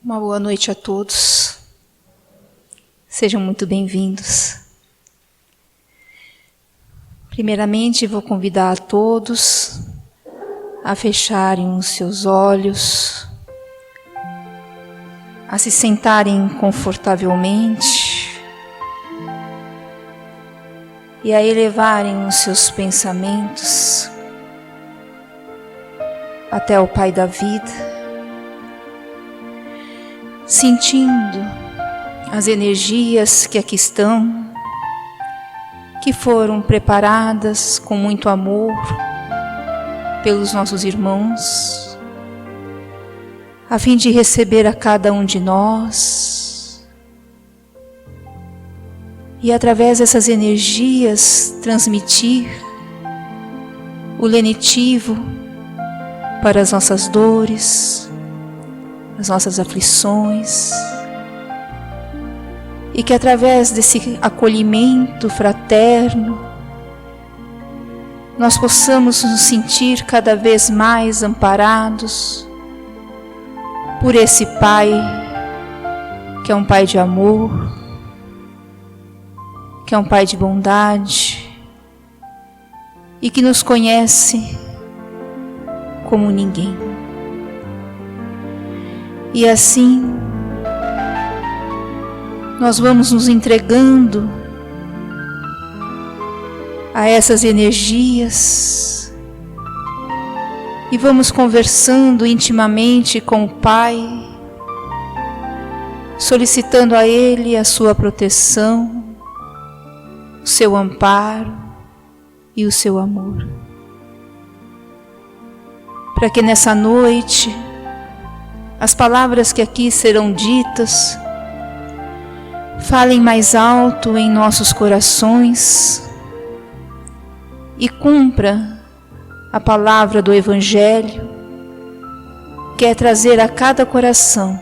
Uma boa noite a todos. Sejam muito bem-vindos. Primeiramente, vou convidar a todos a fecharem os seus olhos, a se sentarem confortavelmente e a elevarem os seus pensamentos até o Pai da vida, sentindo as energias que aqui estão, que foram preparadas com muito amor pelos nossos irmãos, a fim de receber a cada um de nós e através dessas energias transmitir o lenitivo para as nossas dores, as nossas aflições, e que através desse acolhimento fraterno nós possamos nos sentir cada vez mais amparados por esse Pai, que é um Pai de amor, que é um Pai de bondade e que nos conhece como ninguém. E assim, nós vamos nos entregando a essas energias e vamos conversando intimamente com o Pai, solicitando a Ele a sua proteção, o seu amparo e o seu amor. Para que nessa noite, as palavras que aqui serão ditas falem mais alto em nossos corações e cumpra a palavra do Evangelho, que é trazer a cada coração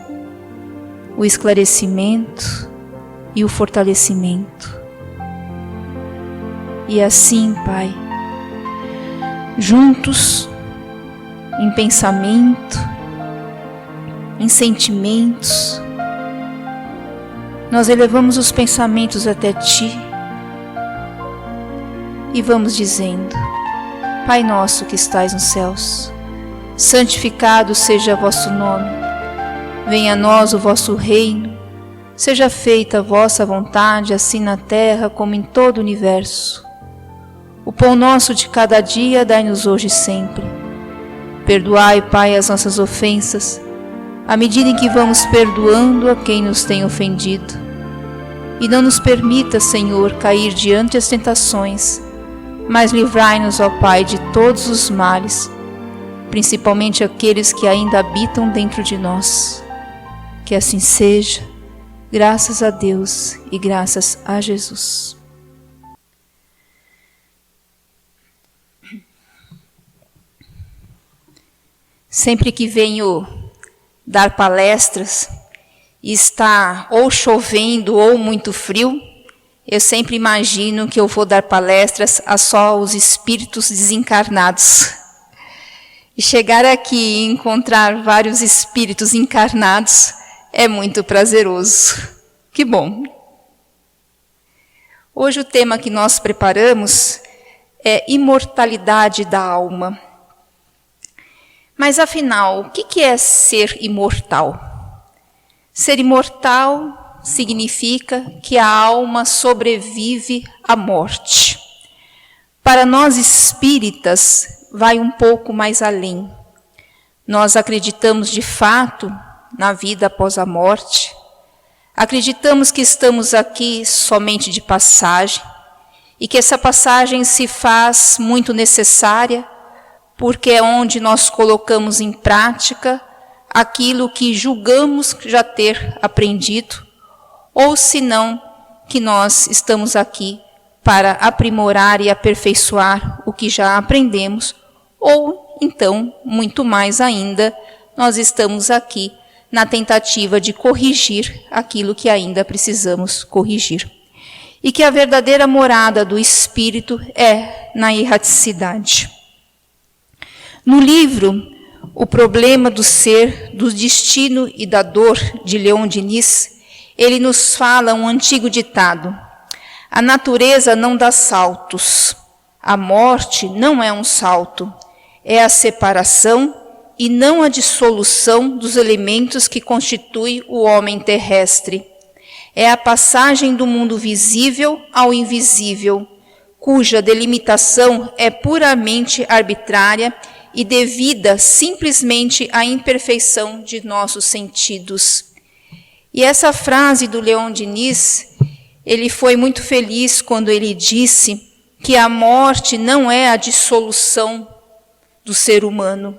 o esclarecimento e o fortalecimento. E assim, Pai, juntos, em pensamento, em sentimentos, nós elevamos os pensamentos até Ti e vamos dizendo: Pai nosso que estais nos céus, santificado seja vosso nome, venha a nós o vosso reino, seja feita a vossa vontade, assim na terra como em todo o universo. O pão nosso de cada dia dai-nos hoje e sempre. Perdoai, Pai, as nossas ofensas, à medida em que vamos perdoando a quem nos tem ofendido. E não nos permita, Senhor, cair diante das tentações, mas livrai-nos, ó Pai, de todos os males, principalmente aqueles que ainda habitam dentro de nós. Que assim seja, graças a Deus e graças a Jesus. Sempre que venho dar palestras e está ou chovendo ou muito frio, eu sempre imagino que eu vou dar palestras a só os espíritos desencarnados. E chegar aqui e encontrar vários espíritos encarnados é muito prazeroso. Que bom! Hoje o tema que nós preparamos é imortalidade da alma. Mas afinal, o que é ser imortal? Ser imortal significa que a alma sobrevive à morte. Para nós espíritas, vai um pouco mais além. Nós acreditamos de fato na vida após a morte. Acreditamos que estamos aqui somente de passagem e que essa passagem se faz muito necessária porque é onde nós colocamos em prática aquilo que julgamos já ter aprendido, ou se não, que nós estamos aqui para aprimorar e aperfeiçoar o que já aprendemos, ou então, muito mais ainda, nós estamos aqui na tentativa de corrigir aquilo que ainda precisamos corrigir. E que a verdadeira morada do Espírito é na erraticidade. No livro o problema do ser, do destino e da dor de Leon Denis, ele nos fala um antigo ditado: a natureza não dá saltos, a morte não é um salto, é a separação e não a dissolução dos elementos que constituem o homem terrestre. É a passagem do mundo visível ao invisível, cuja delimitação é puramente arbitrária e devida simplesmente à imperfeição de nossos sentidos. E essa frase do Leon Denis, ele foi muito feliz quando ele disse que a morte não é a dissolução do ser humano,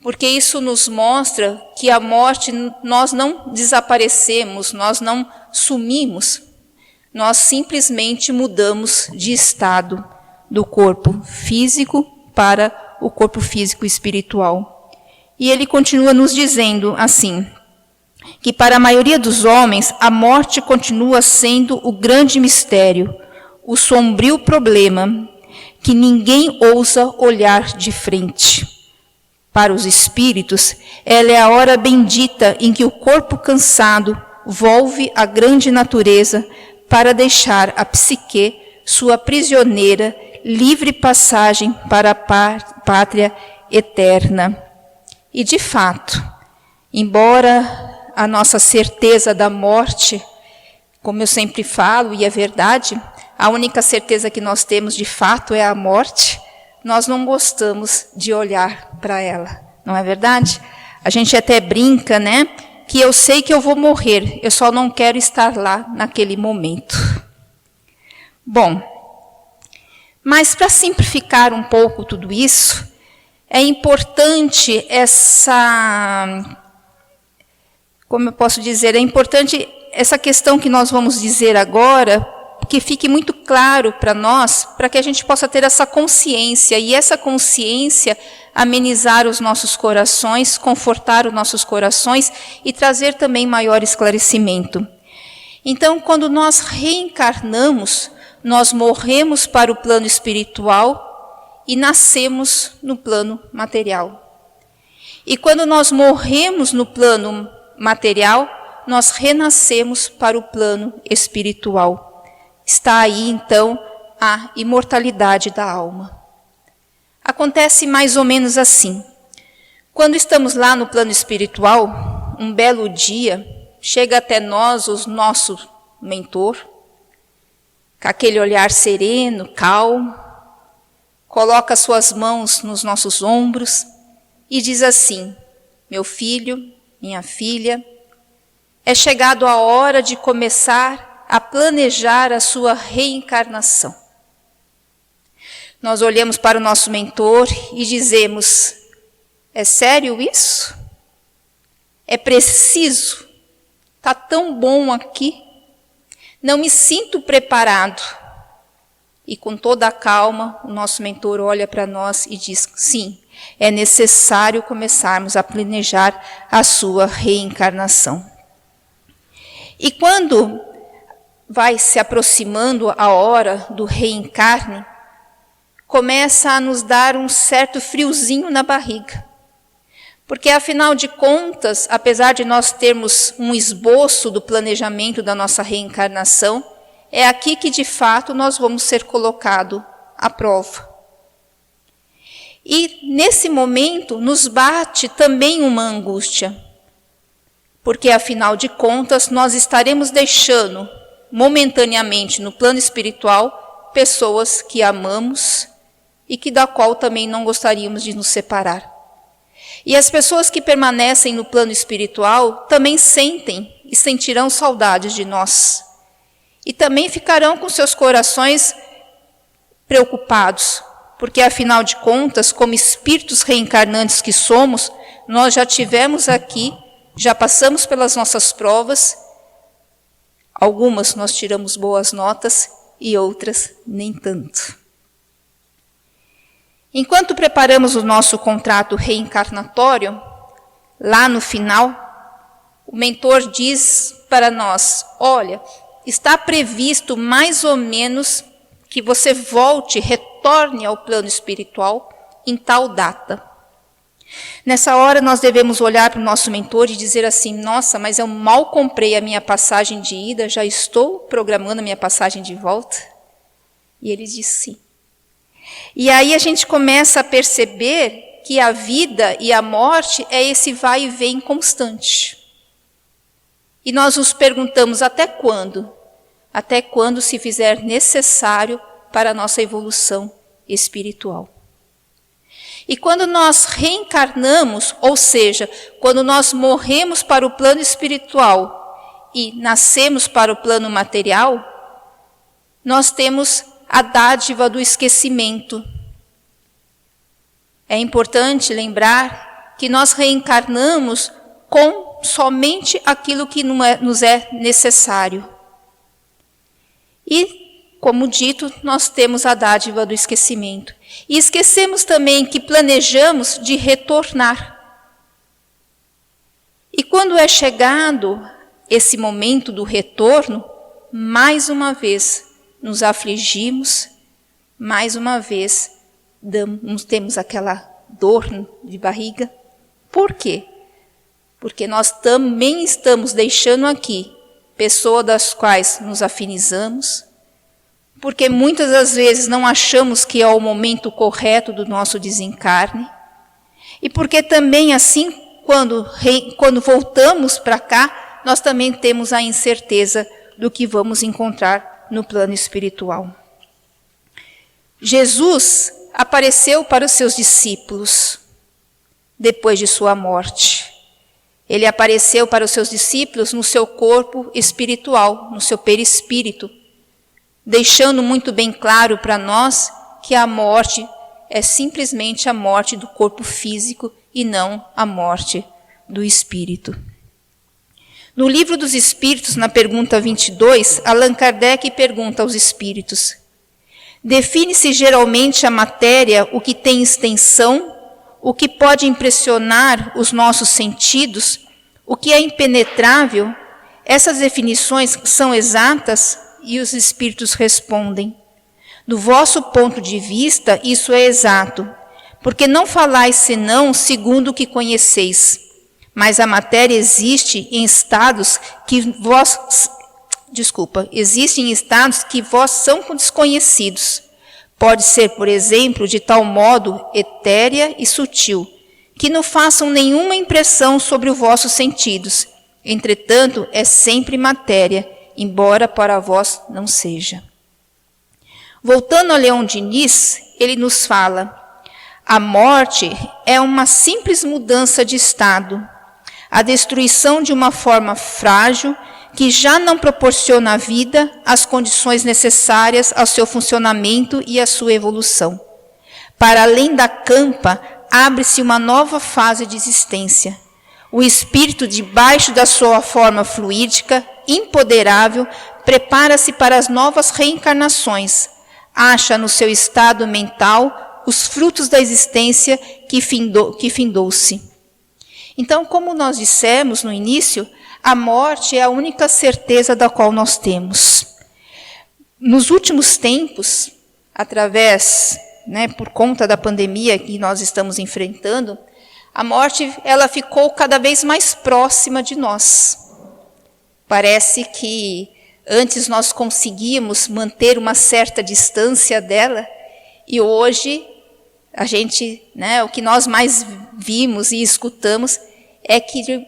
porque isso nos mostra que a morte, nós não desaparecemos, nós não sumimos, nós simplesmente mudamos de estado do corpo físico para o corpo físico espiritual. E ele continua nos dizendo assim, que para a maioria dos homens a morte continua sendo o grande mistério, o sombrio problema que ninguém ousa olhar de frente. Para os espíritos, ela é a hora bendita em que o corpo cansado volve à grande natureza para deixar a psique, sua prisioneira, livre passagem para a pátria eterna. E de fato, embora a nossa certeza da morte, como eu sempre falo, e é verdade, a única certeza que nós temos de fato é a morte, nós não gostamos de olhar para ela, não é verdade? A gente até brinca, né? Que eu sei que eu vou morrer, eu só não quero estar lá naquele momento. Bom, mas para simplificar um pouco tudo isso, é importante como eu posso dizer, é importante essa questão que nós vamos dizer agora, que fique muito claro para nós, para que a gente possa ter essa consciência, e essa consciência amenizar os nossos corações, confortar os nossos corações e trazer também maior esclarecimento. Então, quando nós reencarnamos, nós morremos para o plano espiritual e nascemos no plano material. E quando nós morremos no plano material, nós renascemos para o plano espiritual. Está aí, então, a imortalidade da alma. Acontece mais ou menos assim. Quando estamos lá no plano espiritual, um belo dia, chega até nós o nosso mentor, com aquele olhar sereno, calmo, coloca suas mãos nos nossos ombros e diz assim: meu filho, minha filha, é chegado a hora de começar a planejar a sua reencarnação. Nós olhamos para o nosso mentor e dizemos: é sério isso? É preciso? Está tão bom aqui? Não me sinto preparado. E com toda a calma, o nosso mentor olha para nós e diz: sim, é necessário começarmos a planejar a sua reencarnação. E quando vai se aproximando a hora do reencarne, começa a nos dar um certo friozinho na barriga. Porque, afinal de contas, apesar de nós termos um esboço do planejamento da nossa reencarnação, é aqui que, de fato, nós vamos ser colocados à prova. E, nesse momento, nos bate também uma angústia. Porque, afinal de contas, nós estaremos deixando, momentaneamente, no plano espiritual, pessoas que amamos e que da qual também não gostaríamos de nos separar. E as pessoas que permanecem no plano espiritual também sentem e sentirão saudades de nós. E também ficarão com seus corações preocupados, porque afinal de contas, como espíritos reencarnantes que somos, nós já tivemos aqui, já passamos pelas nossas provas, algumas nós tiramos boas notas e outras nem tanto. Enquanto preparamos o nosso contrato reencarnatório, lá no final, o mentor diz para nós: olha, está previsto mais ou menos que você retorne ao plano espiritual em tal data. Nessa hora nós devemos olhar para o nosso mentor e dizer assim: nossa, mas eu mal comprei a minha passagem de ida, já estou programando a minha passagem de volta? E ele diz sim. E aí a gente começa a perceber que a vida e a morte é esse vai e vem constante. E nós nos perguntamos: até quando? Até quando se fizer necessário para a nossa evolução espiritual. E quando nós reencarnamos, ou seja, quando nós morremos para o plano espiritual e nascemos para o plano material, nós temos a dádiva do esquecimento. É importante lembrar que nós reencarnamos com somente aquilo que nos é necessário. E, como dito, nós temos a dádiva do esquecimento. E esquecemos também que planejamos de retornar. E quando é chegado esse momento do retorno, mais uma vez nos afligimos, mais uma vez temos aquela dor de barriga. Por quê? Porque nós também estamos deixando aqui pessoas das quais nos afinizamos, porque muitas das vezes não achamos que é o momento correto do nosso desencarne, e porque também assim, quando voltamos para cá, nós também temos a incerteza do que vamos encontrar no plano espiritual. Jesus apareceu para os seus discípulos depois de sua morte. Ele apareceu para os seus discípulos no seu corpo espiritual, no seu perispírito, deixando muito bem claro para nós que a morte é simplesmente a morte do corpo físico e não a morte do espírito. No Livro dos Espíritos, na pergunta 22, Allan Kardec pergunta aos espíritos: define-se geralmente a matéria o que tem extensão, o que pode impressionar os nossos sentidos, o que é impenetrável? Essas definições são exatas? E os espíritos respondem: do vosso ponto de vista, isso é exato, porque não falais senão segundo o que conheceis. Mas a matéria existe em estados que vós são desconhecidos. Pode ser, por exemplo, de tal modo etérea e sutil, que não façam nenhuma impressão sobre os vossos sentidos. Entretanto, é sempre matéria, embora para vós não seja. Voltando a Leon Diniz, ele nos fala: a morte é uma simples mudança de estado, a destruição de uma forma frágil que já não proporciona à vida as condições necessárias ao seu funcionamento e à sua evolução. Para além da campa, abre-se uma nova fase de existência. O espírito, debaixo da sua forma fluídica, imponderável, prepara-se para as novas reencarnações. Acha no seu estado mental os frutos da existência que findou-se. Então, como nós dissemos no início, a morte é a única certeza da qual nós temos. Nos últimos tempos, por conta da pandemia que nós estamos enfrentando, a morte ela ficou cada vez mais próxima de nós. Parece que antes nós conseguíamos manter uma certa distância dela, e hoje a gente, o que nós mais vimos e escutamos é que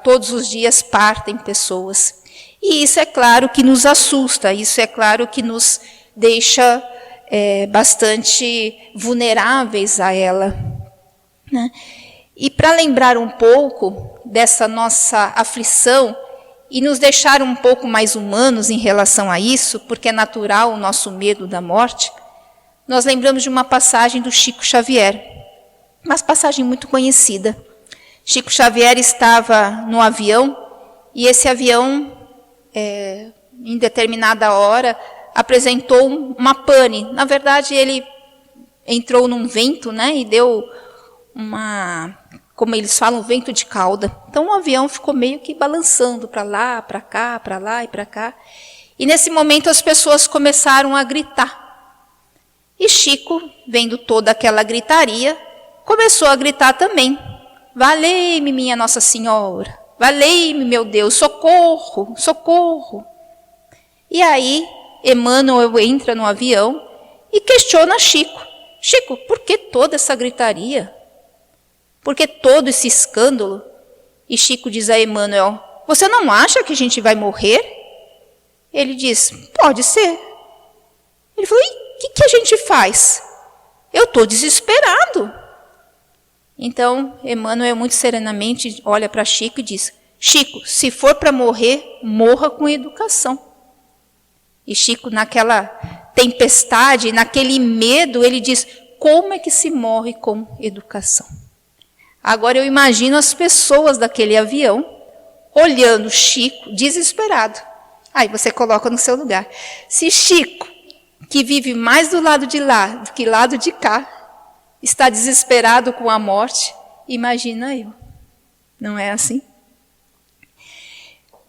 todos os dias partem pessoas. E isso é claro que nos assusta, isso é claro que nos deixa bastante vulneráveis a ela. Né? E para lembrar um pouco dessa nossa aflição e nos deixar um pouco mais humanos em relação a isso, porque é natural o nosso medo da morte, nós lembramos de uma passagem do Chico Xavier, uma passagem muito conhecida. Chico Xavier estava no avião, e esse avião, em determinada hora, apresentou uma pane. Na verdade, ele entrou num vento, e deu como eles falam, vento de cauda. Então, o avião ficou meio que balançando para lá, para cá, para lá e para cá. E, nesse momento, as pessoas começaram a gritar. E Chico, vendo toda aquela gritaria, começou a gritar também: valei-me, minha Nossa Senhora, valei-me, meu Deus, socorro, socorro. E aí, Emmanuel entra no avião e questiona Chico: Chico, por que toda essa gritaria? Por que todo esse escândalo? E Chico diz a Emmanuel: você não acha que a gente vai morrer? Ele diz: pode ser. Ele falou: e o que a gente faz? Eu estou desesperado. Então, Emmanuel muito serenamente olha para Chico e diz: Chico, se for para morrer, morra com educação. E Chico, naquela tempestade, naquele medo, ele diz: como é que se morre com educação? Agora eu imagino as pessoas daquele avião olhando Chico desesperado. Aí você coloca no seu lugar. Se Chico, que vive mais do lado de lá do que lado de cá, está desesperado com a morte, imagina eu. Não é assim?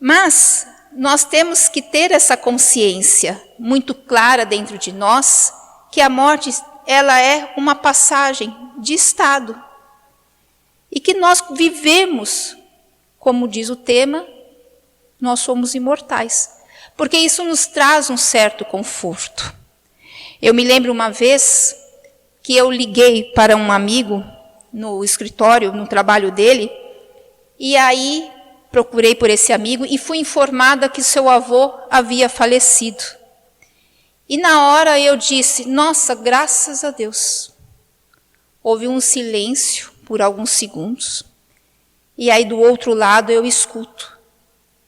Mas nós temos que ter essa consciência muito clara dentro de nós, que a morte, ela é uma passagem de estado. E que nós vivemos, como diz o tema, nós somos imortais. Porque isso nos traz um certo conforto. Eu me lembro uma vez que eu liguei para um amigo no escritório, no trabalho dele, e aí procurei por esse amigo e fui informada que seu avô havia falecido. E na hora eu disse: nossa, graças a Deus. Houve um silêncio por alguns segundos. E aí do outro lado eu escuto: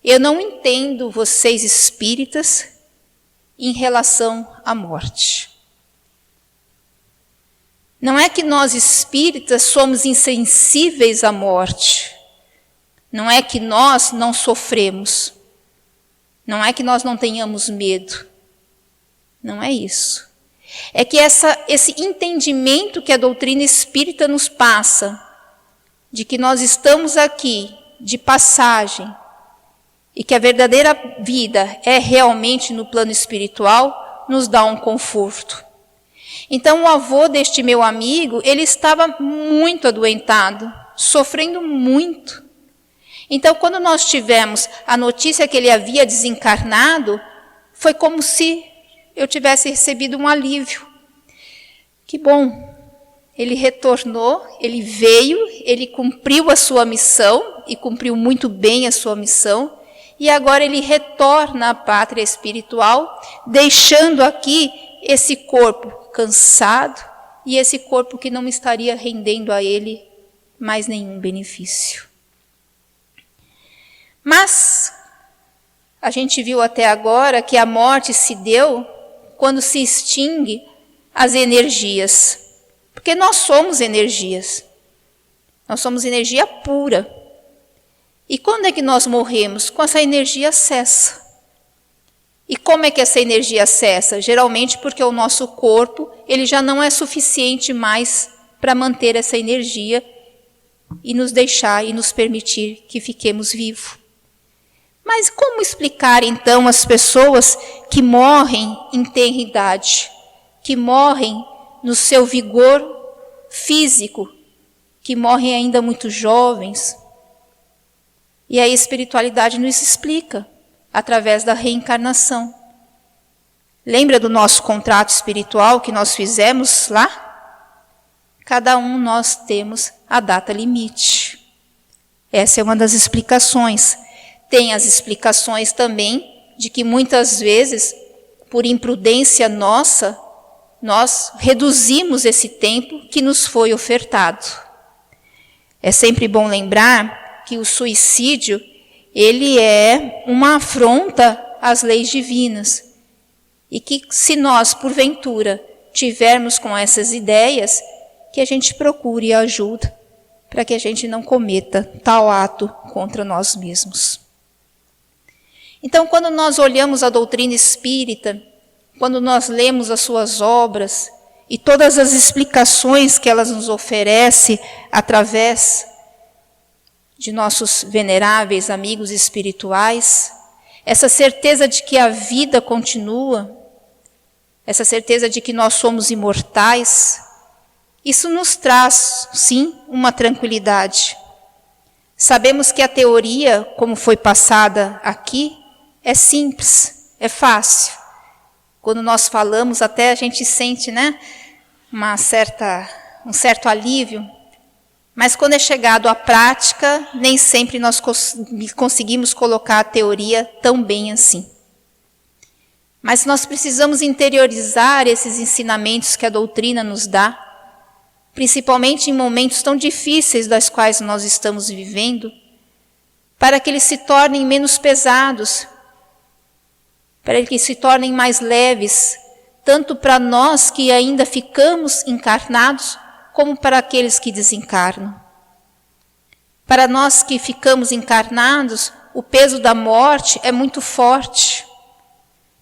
eu não entendo vocês espíritas em relação à morte. Não é que nós espíritas somos insensíveis à morte. Não é que nós não sofremos. Não é que nós não tenhamos medo. Não é isso. É que esse entendimento que a doutrina espírita nos passa, de que nós estamos aqui de passagem, e que a verdadeira vida é realmente no plano espiritual, nos dá um conforto. Então o avô deste meu amigo, ele estava muito adoentado, sofrendo muito. Então quando nós tivemos a notícia que ele havia desencarnado, foi como se eu tivesse recebido um alívio. Que bom! Ele retornou, ele veio, ele cumpriu a sua missão, e cumpriu muito bem a sua missão, e agora ele retorna à pátria espiritual, deixando aqui esse corpo cansado, e esse corpo que não estaria rendendo a ele mais nenhum benefício. Mas a gente viu até agora que a morte se deu quando se extingue as energias. Porque nós somos energias. Nós somos energia pura. E quando é que nós morremos? Quando essa energia cessa. E como é que essa energia cessa? Geralmente porque o nosso corpo, ele já não é suficiente mais para manter essa energia e nos deixar e nos permitir que fiquemos vivos. Mas como explicar então as pessoas que morrem em tenra idade, que morrem no seu vigor físico, que morrem ainda muito jovens? E a espiritualidade nos explica, através da reencarnação. Lembra do nosso contrato espiritual que nós fizemos lá? Cada um nós temos a data limite. Essa é uma das explicações. Tem as explicações também de que muitas vezes, por imprudência nossa, nós reduzimos esse tempo que nos foi ofertado. É sempre bom lembrar que o suicídio, ele é uma afronta às leis divinas. E que se nós, porventura, tivermos com essas ideias, que a gente procure ajuda para que a gente não cometa tal ato contra nós mesmos. Então, quando nós olhamos a doutrina espírita, quando nós lemos as suas obras e todas as explicações que elas nos oferecem através de nossos veneráveis amigos espirituais, essa certeza de que a vida continua, essa certeza de que nós somos imortais, Isso nos traz, sim, uma tranquilidade. Sabemos que a teoria, como foi passada aqui, é simples, é fácil. Quando nós falamos, até a gente sente, né, um certo alívio. Mas quando é chegado à prática, nem sempre nós conseguimos colocar a teoria tão bem assim. Mas nós precisamos interiorizar esses ensinamentos que a doutrina nos dá, principalmente em momentos tão difíceis das quais nós estamos vivendo, para que eles se tornem menos pesados, para que se tornem mais leves, tanto para nós que ainda ficamos encarnados, como para aqueles que desencarnam. Para nós que ficamos encarnados, o peso da morte é muito forte,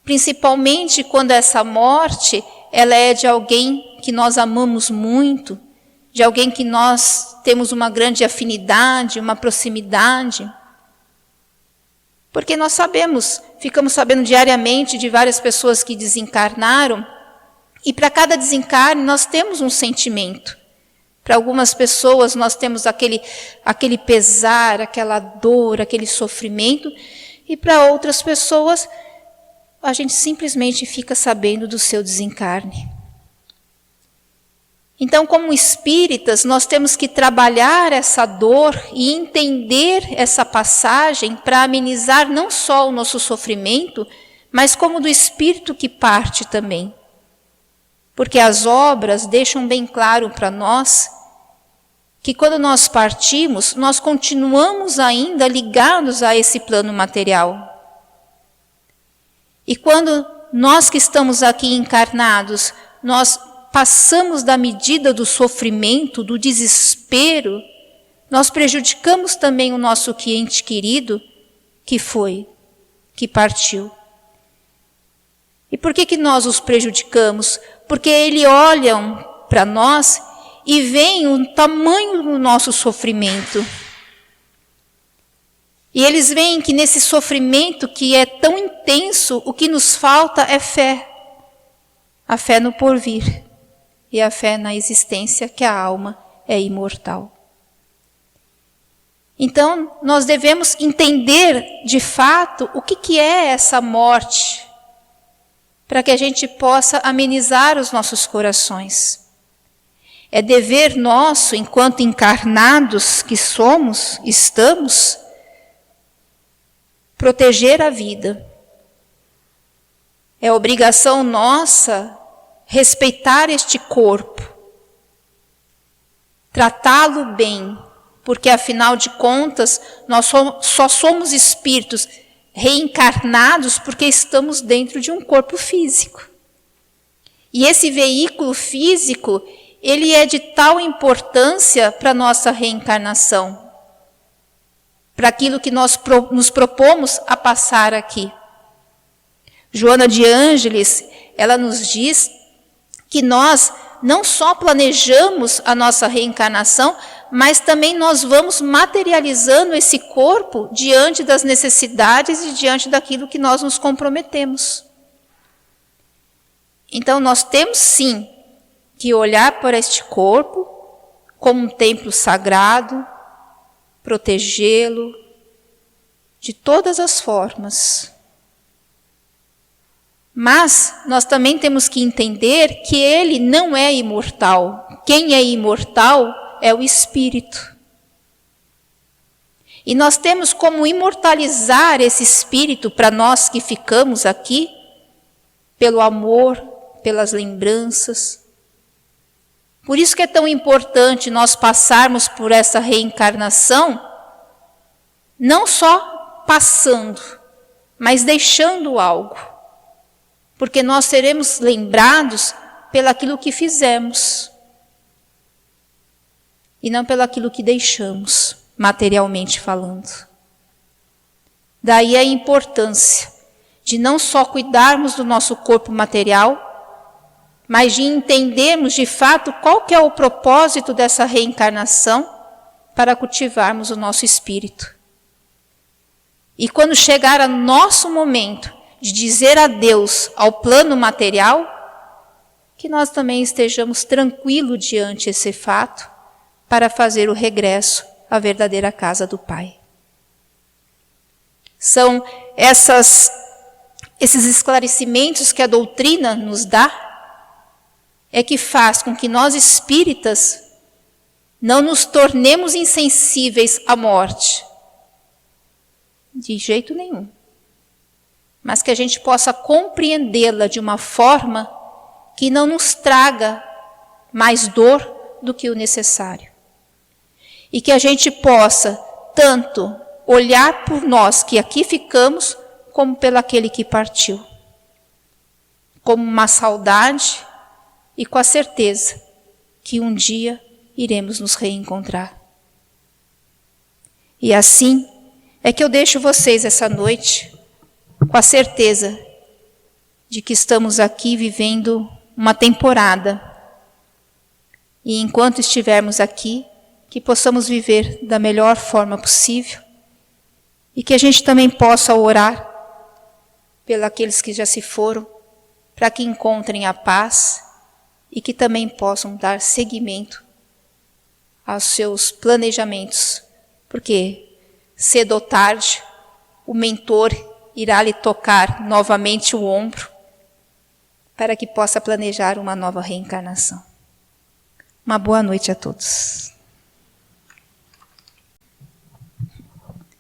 principalmente quando essa morte ela é de alguém que nós amamos muito, de alguém que nós temos uma grande afinidade, uma proximidade. Porque nós ficamos sabendo diariamente de várias pessoas que desencarnaram, e para cada desencarne nós temos um sentimento. Para algumas pessoas nós temos aquele pesar, aquela dor, aquele sofrimento, e para outras pessoas a gente simplesmente fica sabendo do seu desencarne. Então, como espíritas, nós temos que trabalhar essa dor e entender essa passagem para amenizar não só o nosso sofrimento, mas como do espírito que parte também. Porque as obras deixam bem claro para nós que quando nós partimos, nós continuamos ainda ligados a esse plano material. E quando nós que estamos aqui encarnados, nós passamos da medida do sofrimento, do desespero, nós prejudicamos também o nosso ente querido que partiu. E por que nós os prejudicamos? Porque eles olham para nós e veem o tamanho do nosso sofrimento. E eles veem que nesse sofrimento que é tão intenso, o que nos falta é fé. A fé no porvir e a fé na existência que a alma é imortal. Então, nós devemos entender de fato o que é essa morte, para que a gente possa amenizar os nossos corações. É dever nosso, enquanto encarnados que estamos, proteger a vida. É obrigação nossa respeitar este corpo, tratá-lo bem, porque afinal de contas nós só somos espíritos reencarnados porque estamos dentro de um corpo físico. E esse veículo físico, ele é de tal importância para a nossa reencarnação, para aquilo que nós nos propomos a passar aqui. Joana de Ângeles, ela nos diz que nós não só planejamos a nossa reencarnação, mas também nós vamos materializando esse corpo diante das necessidades e diante daquilo que nós nos comprometemos. Então nós temos sim que olhar para este corpo como um templo sagrado, protegê-lo de todas as formas. Mas nós também temos que entender que ele não é imortal. Quem é imortal é o espírito. E nós temos como imortalizar esse espírito para nós que ficamos aqui, pelo amor, pelas lembranças. Por isso que é tão importante nós passarmos por essa reencarnação, não só passando, mas deixando algo. Porque nós seremos lembrados pelaquilo que fizemos e não pelaquilo que deixamos, materialmente falando. Daí a importância de não só cuidarmos do nosso corpo material, mas de entendermos de fato qual que é o propósito dessa reencarnação para cultivarmos o nosso espírito. E quando chegar o nosso momento de dizer adeus ao plano material, que nós também estejamos tranquilos diante esse fato para fazer o regresso à verdadeira casa do Pai. São esses esclarecimentos que a doutrina nos dá, é que faz com que nós espíritas não nos tornemos insensíveis à morte. De jeito nenhum. Mas que a gente possa compreendê-la de uma forma que não nos traga mais dor do que o necessário. E que a gente possa tanto olhar por nós que aqui ficamos, como pelo aquele que partiu. Como uma saudade e com a certeza que um dia iremos nos reencontrar. E assim é que eu deixo vocês essa noite com a certeza de que estamos aqui vivendo uma temporada. E enquanto estivermos aqui, que possamos viver da melhor forma possível e que a gente também possa orar pelos aqueles que já se foram, para que encontrem a paz e que também possam dar seguimento aos seus planejamentos, porque cedo ou tarde o mentor irá lhe tocar novamente o ombro para que possa planejar uma nova reencarnação. Uma boa noite a todos.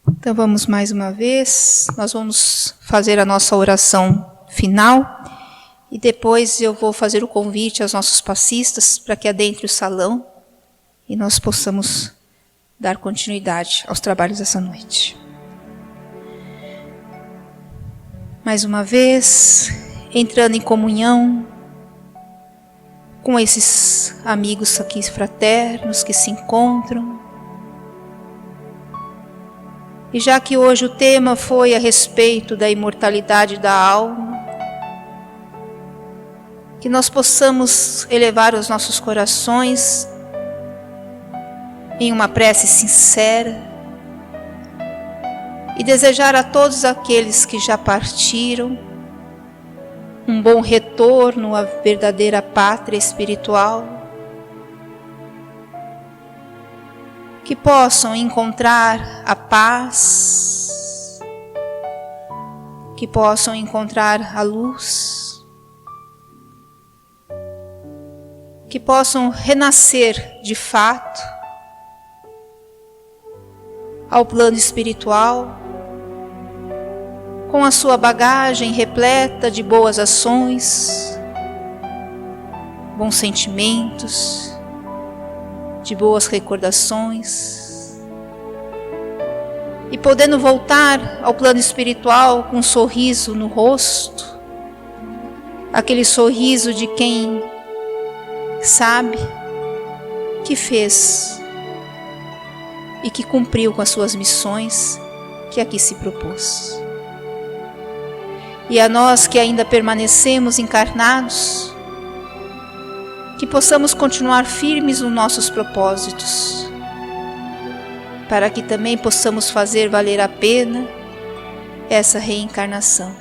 Então vamos mais uma vez, nós vamos fazer a nossa oração final e depois eu vou fazer o convite aos nossos passistas para que adentre o salão e nós possamos dar continuidade aos trabalhos dessa noite. Mais uma vez, entrando em comunhão com esses amigos aqui fraternos que se encontram. E já que hoje o tema foi a respeito da imortalidade da alma, que nós possamos elevar os nossos corações em uma prece sincera e desejar a todos aqueles que já partiram um bom retorno à verdadeira pátria espiritual, que possam encontrar a paz, que possam encontrar a luz, que possam renascer de fato ao plano espiritual, com a sua bagagem repleta de boas ações, bons sentimentos, de boas recordações, e podendo voltar ao plano espiritual com um sorriso no rosto, aquele sorriso de quem sabe que fez e que cumpriu com as suas missões que aqui se propôs. E a nós que ainda permanecemos encarnados, que possamos continuar firmes nos nossos propósitos, para que também possamos fazer valer a pena essa reencarnação.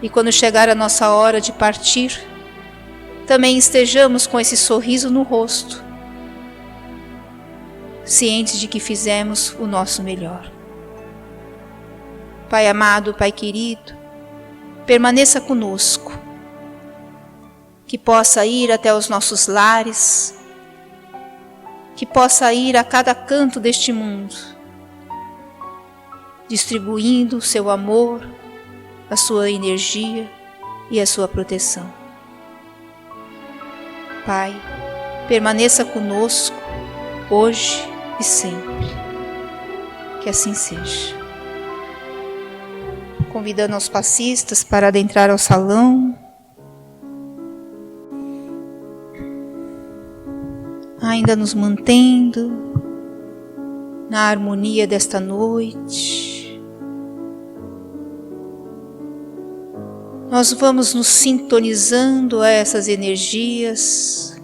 E quando chegar a nossa hora de partir, também estejamos com esse sorriso no rosto, cientes de que fizemos o nosso melhor. Pai amado, Pai querido, permaneça conosco, que possa ir até os nossos lares, que possa ir a cada canto deste mundo, distribuindo o seu amor, a sua energia e a sua proteção. Pai, permaneça conosco, hoje e sempre. Que assim seja. Convidando os passistas para adentrar ao salão. Ainda nos mantendo na harmonia desta noite. Nós vamos nos sintonizando a essas energias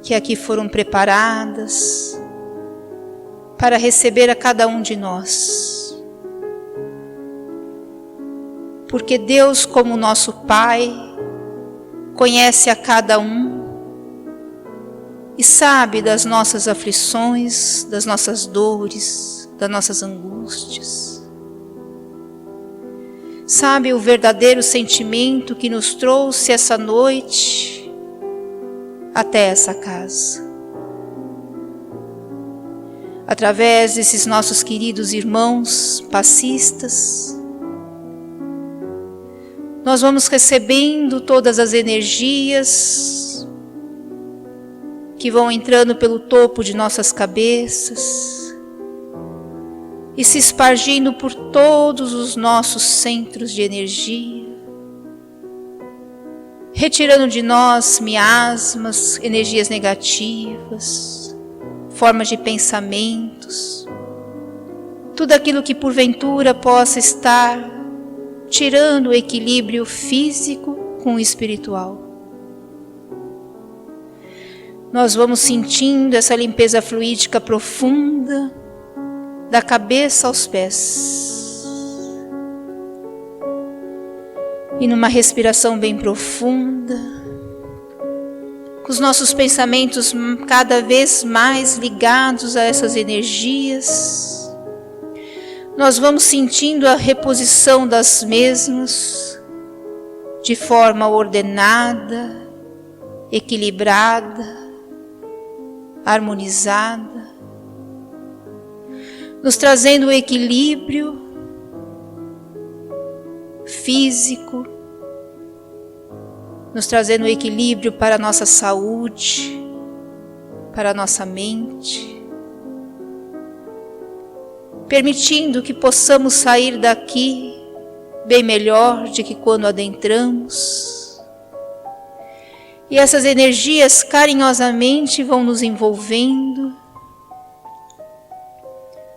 que aqui foram preparadas para receber a cada um de nós. porque Deus, como nosso Pai, conhece a cada um e sabe das nossas aflições, das nossas dores, das nossas angústias. Sabe o verdadeiro sentimento que nos trouxe essa noite até essa casa. Através desses nossos queridos irmãos passistas, nós vamos recebendo todas as energias que vão entrando pelo topo de nossas cabeças e se espargindo por todos os nossos centros de energia, retirando de nós miasmas, energias negativas, formas de pensamentos, tudo aquilo que porventura possa estar tirando o equilíbrio físico com o espiritual. Nós vamos sentindo essa limpeza fluídica profunda, da cabeça aos pés. E numa respiração bem profunda, com os nossos pensamentos cada vez mais ligados a essas energias, nós vamos sentindo a reposição das mesmas de forma ordenada, equilibrada, harmonizada, nos trazendo o equilíbrio físico, nos trazendo o equilíbrio para a nossa saúde, para a nossa mente, permitindo que possamos sair daqui bem melhor do que quando adentramos. E essas energias carinhosamente vão nos envolvendo,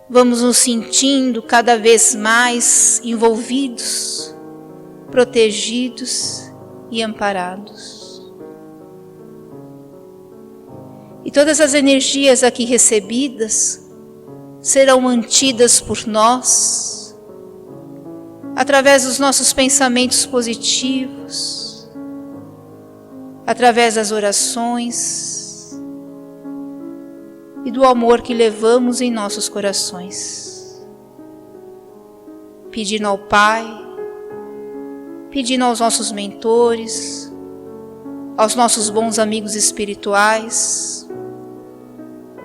vamos nos sentindo cada vez mais envolvidos, protegidos e amparados. E todas as energias aqui recebidas serão mantidas por nós, através dos nossos pensamentos positivos, através das orações, e do amor que levamos em nossos corações, pedindo ao Pai, pedindo aos nossos mentores, aos nossos bons amigos espirituais,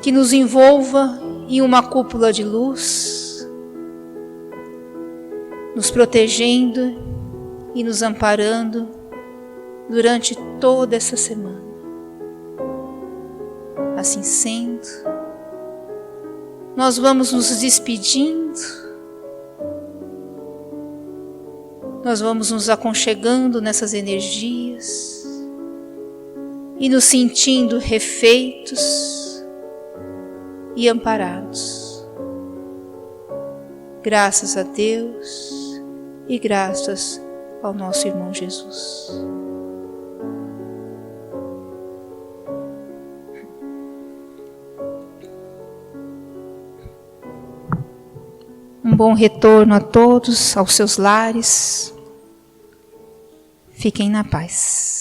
que nos envolva em uma cúpula de luz, nos protegendo e nos amparando durante toda essa semana. Assim sendo, nós vamos nos despedindo, nós vamos nos aconchegando nessas energias e nos sentindo refeitos e amparados. Graças a Deus e graças ao nosso irmão Jesus. Um bom retorno a todos aos seus lares. Fiquem na paz.